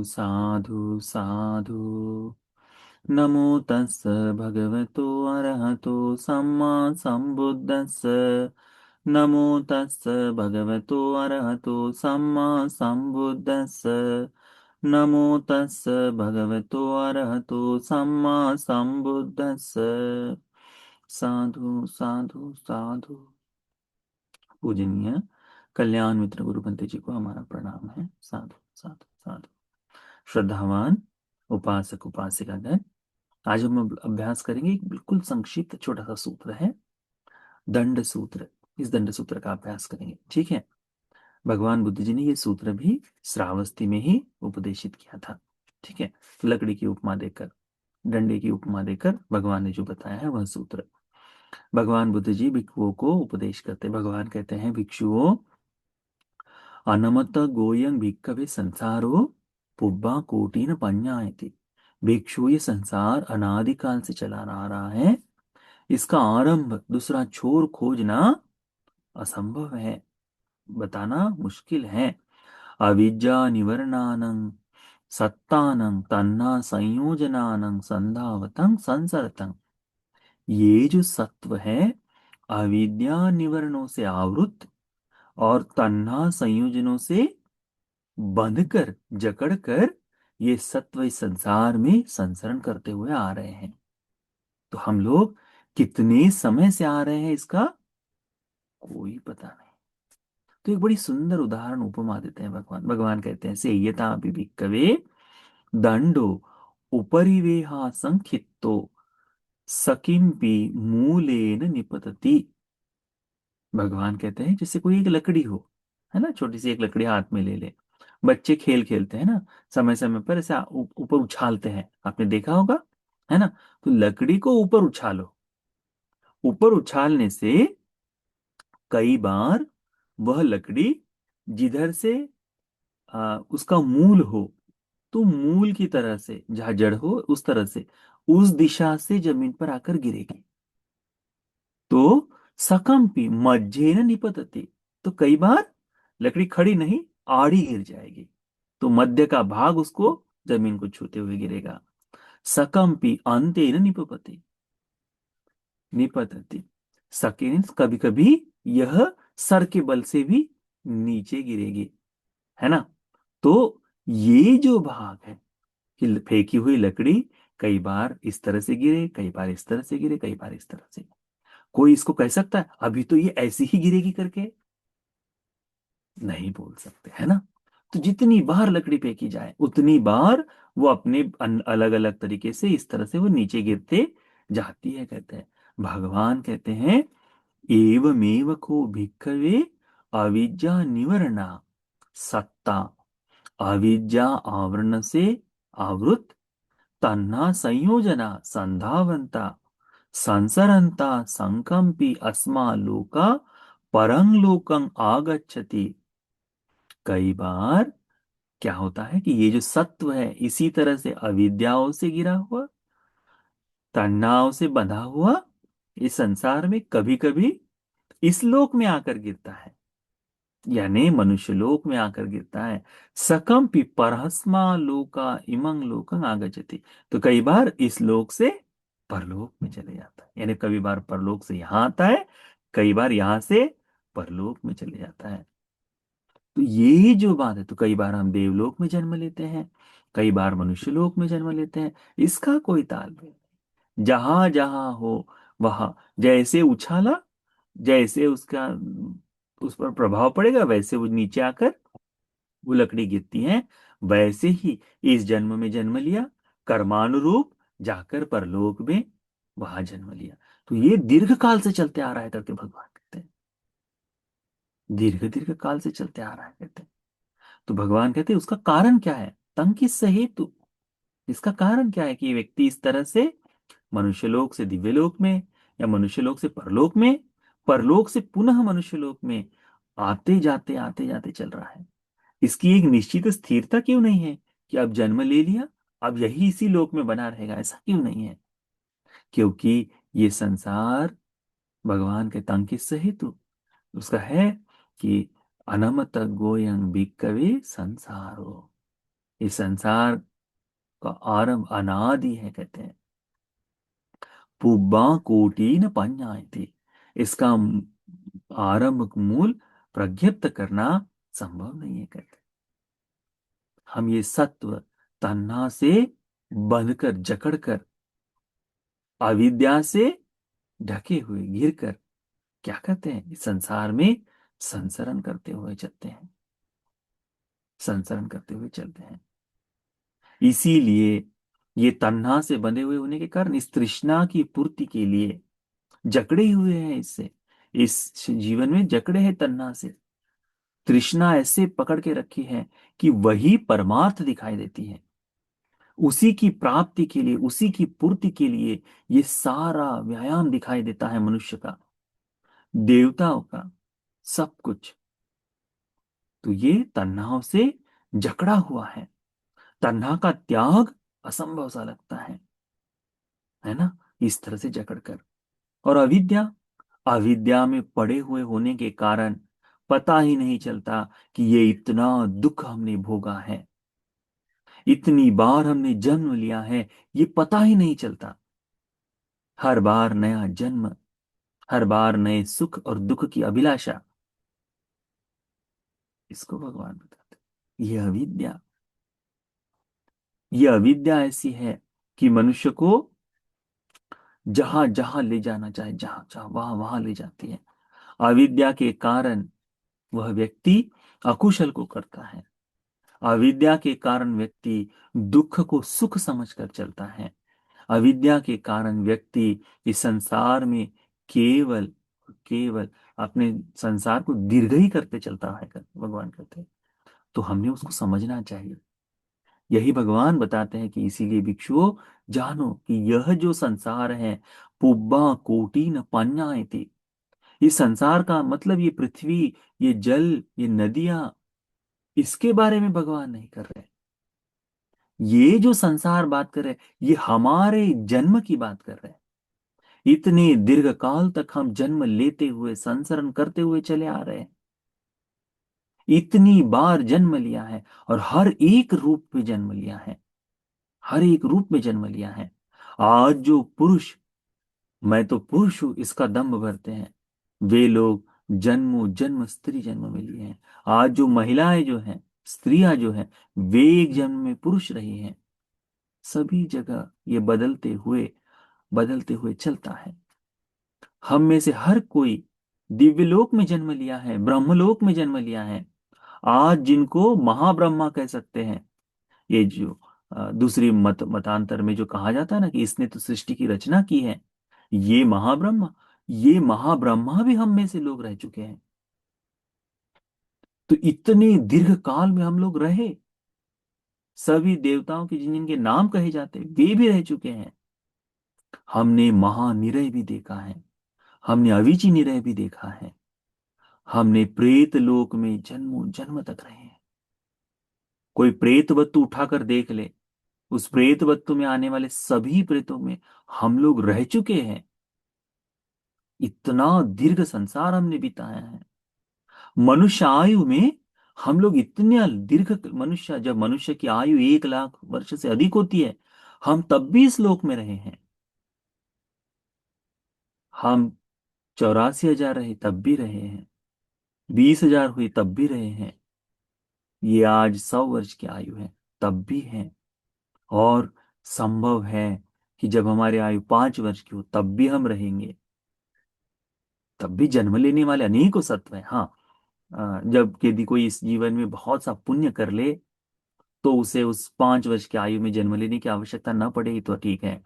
साधु साधु। नमो तस्स भगवतो अरहतो सम्मा सम्बुद्धस्स। नमो तस्स भगवतो अरहतो सम्मा सम्बुद्धस्स। नमो तस्स भगवतो अरहतो सम्मा सम्बुद्धस्स। साधु साधु साधु। पूजनीय कल्याण मित्र गुरु पंत जी को हमारा प्रणाम है। साधु साधु साधु। श्रद्धावान उपासक उपासिकागण, आज हम अभ्यास करेंगे। एक बिल्कुल संक्षिप्त छोटा सा सूत्र है, दंड सूत्र। इस दंड सूत्र का अभ्यास करेंगे, ठीक है। भगवान बुद्ध जी ने ये सूत्र भी श्रावस्ती में ही उपदेशित किया था, ठीक है। लकड़ी की उपमा देकर, डंडे की उपमा देकर भगवान ने जो बताया है वह सूत्र। भगवान बुद्ध जी भिक्षुओं को उपदेश करते। भगवान कहते हैं, भिक्षुओं, अनमत गोयं भिक्खवे संसारो पुब्बा कोटिन पඤ्ඤायति। भिक्षु, ये संसार अनादिकाल से चला आ रहा है, इसका आरंभ, दूसरा छोर खोजना असंभव है, बताना मुश्किल है। अविद्या निवर्णानं सत्तानं तन्ना संयोजनानं संधावतं संसरतं। ये जो सत्व है, अविद्या निवरणों से आवृत और तन्हा संयोजनों से बंधकर, जकड़कर, ये सत्व इस संसार में संसरण करते हुए आ रहे हैं। तो हम लोग कितने समय से आ रहे हैं, इसका कोई पता नहीं। तो एक बड़ी सुंदर उदाहरण उपमा देते हैं भगवान। भगवान कहते हैं, सेयता भिक्खवे दंडो उपरिवेहा संखित्तो सकिंपि मूलेन निपतति। भगवान कहते हैं, जैसे कोई एक लकड़ी हो, है ना, छोटी सी एक लकड़ी हाथ में ले ले। बच्चे खेल खेलते हैं ना, समय समय पर ऐसे ऊपर उछालते हैं, आपने देखा होगा, है ना। तो लकड़ी को ऊपर उछालो। ऊपर उछालने से कई बार वह लकड़ी जिधर से उसका मूल हो, तो मूल की तरह से, जहां जड़ हो उस तरह से, उस दिशा से जमीन पर आकर गिरेगी। तो सकंपि मज्जेन निपतति। तो कई बार लकड़ी खड़ी नहीं, आड़ी गिर जाएगी, तो मध्य का भाग उसको जमीन को छूते हुए गिरेगा। सकंपि अंतेन निपपति, निपतति। सकेंस, कभी कभी यह सर के बल से भी नीचे गिरेगी, है ना। तो ये जो भाग है कि फेंकी हुई लकड़ी कई बार इस तरह से गिरे, कई बार इस तरह से गिरे, कई बार इस तरह से। कोई इसको कह सकता है अभी तो ये ऐसी ही गिरेगी करके? नहीं बोल सकते, है ना। तो जितनी बार लकड़ी फेंकी जाए उतनी बार वो अपने अलग अलग तरीके से, इस तरह से वो नीचे गिरते जाती है, कहते हैं। भगवान कहते हैं, एवमेव को भिक्खवे अविद्या निवरणा सत्ता। अविद्या आवरण से आवृत, तन्ना संयोजना संधावंता संसरंता संकंपी अस्मा लोका परं लोकं आगच्छति। कई बार क्या होता है कि ये जो सत्व है, इसी तरह से अविद्याओं से गिरा हुआ, तन्नाओं से बंधा हुआ, इस संसार में कभी कभी इस लोक में आकर गिरता है, यानी मनुष्य लोक में आकर गिरता है। सकम परहस्मा लोका इमंग लोकं आगच्छति। तो कई बार इस लोक से परलोक में चले जाता है, यानी कई बार परलोक से यहां आता है, कई बार यहां से परलोक में चले जाता है। तो ये जो बात है, तो कई बार हम देवलोक में जन्म लेते हैं, कई बार मनुष्य लोक में जन्म लेते हैं, इसका कोई तालमेल नहीं। जहां जहां हो वहां, जैसे उछाला, जैसे उसका उस पर प्रभाव पड़ेगा, वैसे वो नीचे आकर वो लकड़ी गिरती है। वैसे ही इस जन्म में जन्म लिया, कर्मानुरूप जाकर परलोक में वहां जन्म लिया। तो ये दीर्घ काल से चलते आ रहा है करके भगवान कहते हैं, दीर्घ दीर्घ काल से चलते आ रहा है कहते हैं। तो भगवान कहते हैं, उसका कारण क्या है? तंकिस हेतु। इसका कारण क्या है कि ये व्यक्ति इस तरह से मनुष्य लोक से दिव्य लोक में, या मनुष्य लोक से परलोक में, परलोक से पुनः मनुष्य लोक में आते जाते चल रहा है। इसकी एक निश्चित स्थिरता क्यों नहीं है कि अब जन्म ले लिया, अब यही इसी लोक में बना रहेगा? ऐसा क्यों नहीं है? क्योंकि ये संसार भगवान के तंकित हेतु उसका है कि अनमत गोयं भिक्खवे संसारो। इस संसार का आरंभ अनादि है, कहते हैं। पुब्बा कोटि न थी। इसका आरंभ मूल प्रज्ञप्त करना संभव नहीं है, कहते हैं। हम ये सत्व तन्हा से बंधकर जकड़कर, अविद्या से ढके हुए घिर कर क्या करते हैं, इस संसार में संसरण करते हुए चलते हैं, संसरण करते हुए चलते हैं। इसीलिए ये तन्हा से बंधे हुए होने के कारण इस तृष्णा की पूर्ति के लिए जकड़े हुए हैं, इससे इस जीवन में जकड़े हैं तन्हा से। तृष्णा ऐसे पकड़ के रखी है कि वही परमार्थ दिखाई देती है। उसी की प्राप्ति के लिए, उसी की पूर्ति के लिए ये सारा व्यायाम दिखाई देता है, मनुष्य का, देवताओं का, सब कुछ। तो ये तन्हाओं से जकड़ा हुआ है। तन्हा का त्याग असंभव सा लगता है ना, इस तरह से जकड़ कर। और अविद्या, अविद्या में पड़े हुए होने के कारण पता ही नहीं चलता कि ये इतना दुख हमने भोगा है, इतनी बार हमने जन्म लिया है, ये पता ही नहीं चलता। हर बार नया जन्म, हर बार नए सुख और दुख की अभिलाषा, इसको भगवान बताते हैं। यह अविद्या ऐसी है कि मनुष्य को जहां जहां ले जाना चाहे, जहां जहां वहां वहां ले जाती है। अविद्या के कारण वह व्यक्ति अकुशल को करता है। अविद्या के कारण व्यक्ति दुख को सुख समझकर चलता है। अविद्या के कारण व्यक्ति इस संसार में केवल केवल अपने संसार को दीर्घ ही करते चलता है, भगवान कहते हैं। तो हमने उसको समझना चाहिए। यही भगवान बताते हैं कि इसीलिए भिक्षुओं, जानो कि यह जो संसार है, पुब्बा कोटि न थी। इस संसार का मतलब ये पृथ्वी, ये जल, ये नदियां, इसके बारे में भगवान नहीं कर रहे। ये जो संसार बात कर रहे, ये हमारे जन्म की बात कर रहे हैं। इतने दीर्घ काल तक हम जन्म लेते हुए संसरण करते हुए चले आ रहे हैं। इतनी बार जन्म लिया है और हर एक रूप में जन्म लिया है, हर एक रूप में जन्म लिया है। आज जो पुरुष, मैं तो पुरुष हूं, इसका दम्भ भरते हैं, वे लोग जन्मों जन्म स्त्री जन्म में लिए हैं। आज जो महिलाएं जो हैं, स्त्रियां जो हैं, वे एक जन्म में पुरुष रही हैं। सभी जगह ये बदलते हुए चलता है। हम में से हर कोई दिव्यलोक में जन्म लिया है, ब्रह्मलोक में जन्म लिया है। आज जिनको महाब्रह्मा कह सकते हैं, ये जो दूसरी मतांतर में जो कहा जाता है ना कि इसने तो सृष्टि की रचना की है, ये महाब्रह्मा, ये महाब्रह्मा भी हम में से लोग रह चुके हैं। तो इतने दीर्घ काल में हम लोग रहे, सभी देवताओं के जिन जिनके नाम कहे जाते वे भी रह चुके हैं। हमने महानिरय भी देखा है, हमने अविची निरय भी देखा है, हमने प्रेत लोक में जन्मों जन्म तक रहे हैं। कोई प्रेत वस्तु उठाकर देख ले, उस प्रेत वस्तु में आने वाले सभी प्रेतों में हम लोग रह चुके हैं। इतना दीर्घ संसार हमने बिताया है। मनुष्य आयु में हम लोग इतने दीर्घ, मनुष्य जब मनुष्य की आयु 1 लाख वर्ष से अधिक होती है, हम तब भी इस लोक में रहे हैं। हम 84,000 रहे तब भी रहे हैं, 20,000 हुई तब भी रहे हैं। ये आज 100 वर्ष की आयु है तब भी है। और संभव है कि जब हमारी आयु 5 वर्ष की हो तब भी हम रहेंगे। तब भी जन्म लेने वाले अनेकों सत्व हैं। हाँ, जब यदि कोई इस जीवन में बहुत सा पुण्य कर ले तो उसे उस 5 वर्ष की आयु में जन्म लेने की आवश्यकता न पड़ेगी तो ठीक है।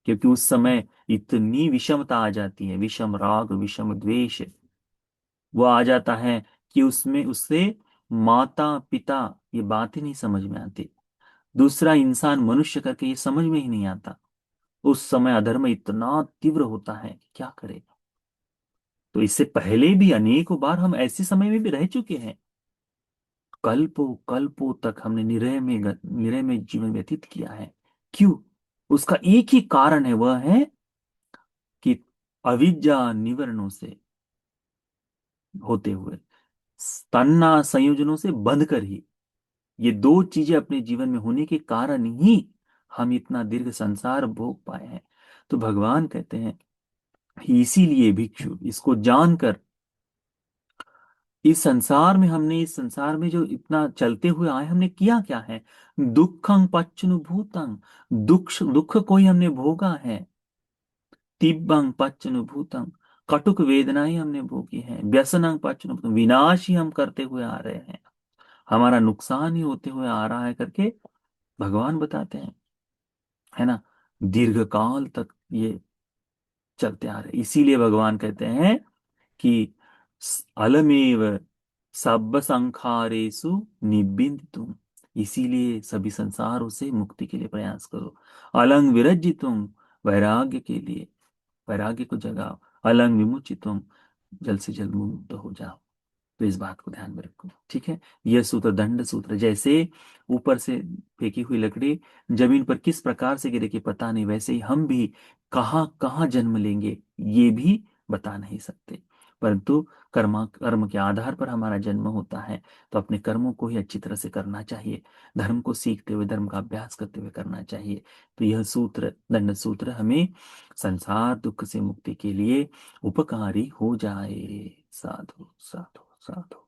क्योंकि उस समय इतनी विषमता आ जाती है, विषम राग, विषम द्वेष, वो आ जाता है कि उसमें उससे माता पिता ये बात ही नहीं समझ में आती, दूसरा इंसान मनुष्य करके ये समझ में ही नहीं आता। उस समय अधर्म इतना तीव्र होता है कि क्या करे। तो इससे पहले भी अनेकों बार हम ऐसे समय में भी रह चुके हैं। कल्पों कल्पों तक हमने निरय में जीवन व्यतीत किया है। क्यों? उसका एक ही कारण है, वह है कि अविद्या निवरणों से होते हुए, तन्ना संयोजनों से बंध कर ही ये दो चीजें अपने जीवन में होने के कारण ही हम इतना दीर्घ संसार भोग पाए हैं। तो भगवान कहते हैं, इसीलिए भिक्षु इसको जानकर, इस संसार में जो इतना चलते हुए आए, हमने किया क्या है। दुखं पच्चनुभूतं, दुख कोई हमने भोगा है। तिब्बं पच्चनुभूतं, कटुक वेदनाएं हमने भोगी है। व्यसनं पच्चनुभूतं, विनाश ही हम करते हुए आ रहे हैं, हमारा नुकसान ही होते हुए आ रहा है करके भगवान बताते हैं, है ना। दीर्घ काल तक ये चलते आ रहे, इसीलिए भगवान कहते हैं कि अलमेव सब संखारेषु निबिंदितुम, इसीलिए सभी संसारों से मुक्ति के लिए प्रयास करो। अलंग विरजितुम, वैराग्य के लिए, वैराग्य को जगाओ। अलंग विमुचितुम, जल्द से जल्द मुक्त हो जाओ। तो इस बात को ध्यान में रखो, ठीक है। यह सूत्र दंड सूत्र, जैसे ऊपर से फेंकी हुई लकड़ी जमीन पर किस प्रकार से गिरे कि पता नहीं, वैसे ही हम भी कहाँ कहाँ जन्म लेंगे ये भी बता नहीं सकते, परंतु कर्म के आधार पर हमारा जन्म होता है। तो अपने कर्मों को ही अच्छी तरह से करना चाहिए, धर्म को सीखते हुए, धर्म का अभ्यास करते हुए करना चाहिए। तो यह सूत्र, दंड सूत्र, हमें संसार दुख से मुक्ति के लिए उपकारी हो जाए। साधु साधु साधु।